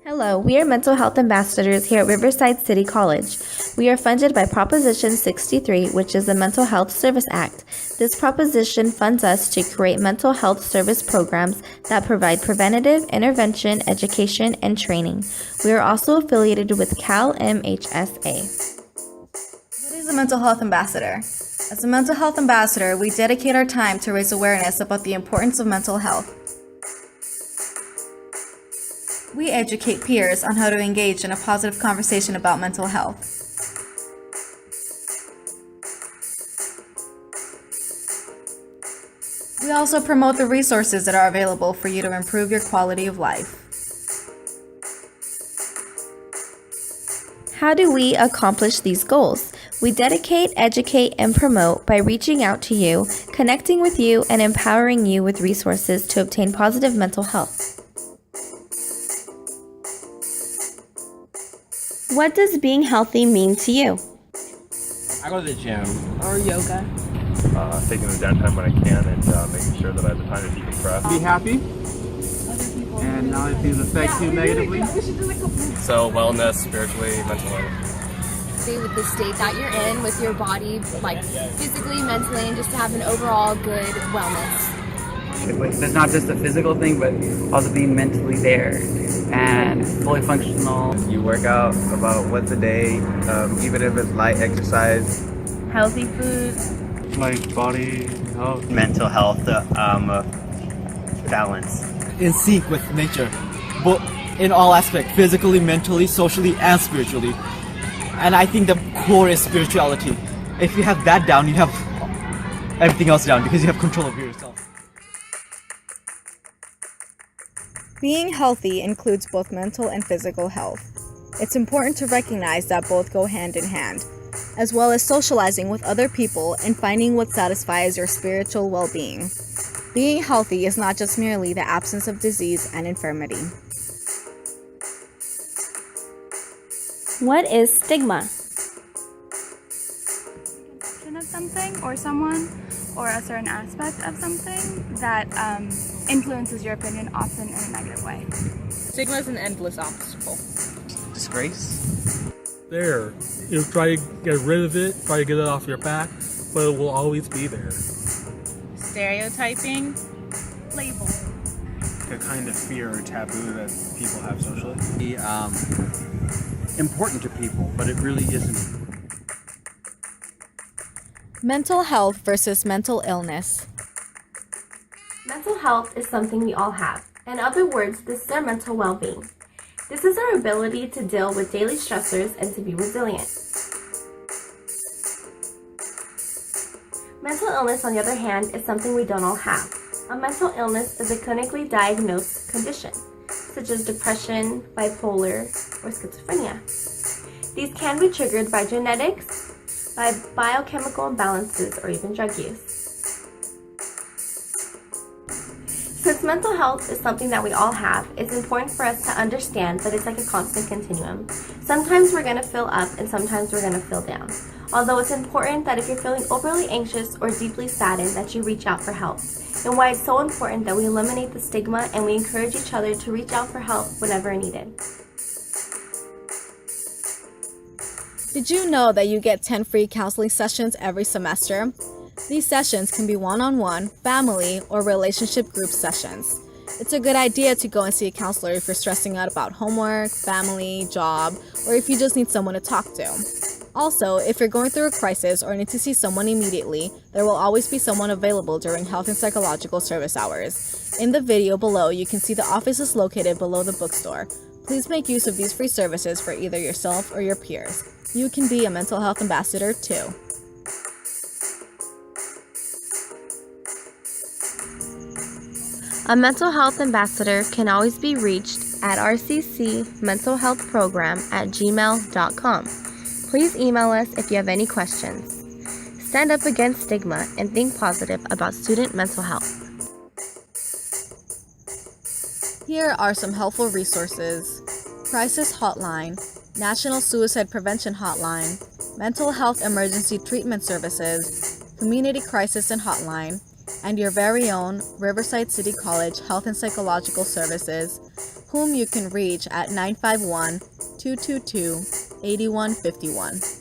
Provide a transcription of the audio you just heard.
Hello, we are Mental Health Ambassadors here at Riverside City College. We are funded by Proposition 63, which is the Mental Health Service Act. This proposition funds us to create mental health service programs that provide preventative, intervention, education, and training. We are also affiliated with Cal MHSA. What is a mental health ambassador? As a mental health ambassador, we dedicate our time to raise awareness about the importance of mental health. We educate peers on how to engage in a positive conversation about mental health. We also promote the resources that are available for you to improve your quality of life. How do we accomplish these goals? We dedicate, educate, and promote by reaching out to you, connecting with you, and empowering you with resources to obtain positive mental health. What does being healthy mean to you? I go to the gym. Or yoga. Taking the downtime when I can and making sure that I have the time to decompress. Be happy. And not if these affect you negatively. So wellness, spiritually, mentally. Stay with the state that you're in, with your body, like physically, mentally, and just to have an overall good wellness. It's not just a physical thing, but also being mentally there and fully functional. You work out about once a day, even if it's light exercise. Healthy food. Like body health. Mental health, balance. In sync with nature, both in all aspects, physically, mentally, socially, and spiritually. And I think the core is spirituality. If you have that down, you have everything else down because you have control over yourself. Being healthy includes both mental and physical health. It's important to recognize that both go hand in hand, as well as socializing with other people and finding what satisfies your spiritual well-being. Being healthy is not just merely the absence of disease and infirmity. What is stigma? Of something or someone or a certain aspect of something that influences your opinion, often in a negative way. Stigma is an endless obstacle. Disgrace. There. You try to get rid of it, try to get it off your back, but it will always be there. Stereotyping. Label. The kind of fear or taboo that people have socially. Important to people, but it really isn't. Mental health versus mental illness. Mental health is something we all have. In other words, this is our mental well-being. This is our ability to deal with daily stressors and to be resilient. Mental illness, on the other hand, is something we don't all have. A mental illness is a clinically diagnosed condition, such as depression, bipolar, or schizophrenia. These can be triggered by genetics, by biochemical imbalances, or even drug use. Since mental health is something that we all have, it's important for us to understand that it's like a constant continuum. Sometimes we're going to feel up and sometimes we're going to feel down. Although it's important that if you're feeling overly anxious or deeply saddened, that you reach out for help. And why it's so important that we eliminate the stigma and we encourage each other to reach out for help whenever needed. Did you know that you get 10 free counseling sessions every semester? These sessions can be one-on-one, family, or relationship group sessions. It's a good idea to go and see a counselor if you're stressing out about homework, family, job, or if you just need someone to talk to. Also, if you're going through a crisis or need to see someone immediately, there will always be someone available during health and psychological service hours. In the video below, you can see the office is located below the bookstore. Please make use of these free services for either yourself or your peers. You can be a mental health ambassador too. A mental health ambassador can always be reached at rccmentalhealthprogram@gmail.com. Please email us if you have any questions. Stand up against stigma and think positive about student mental health. Here are some helpful resources: Crisis Hotline, National Suicide Prevention Hotline, Mental Health Emergency Treatment Services, Community Crisis and Hotline, and your very own Riverside City College Health and Psychological Services, whom you can reach at 951-222-8151.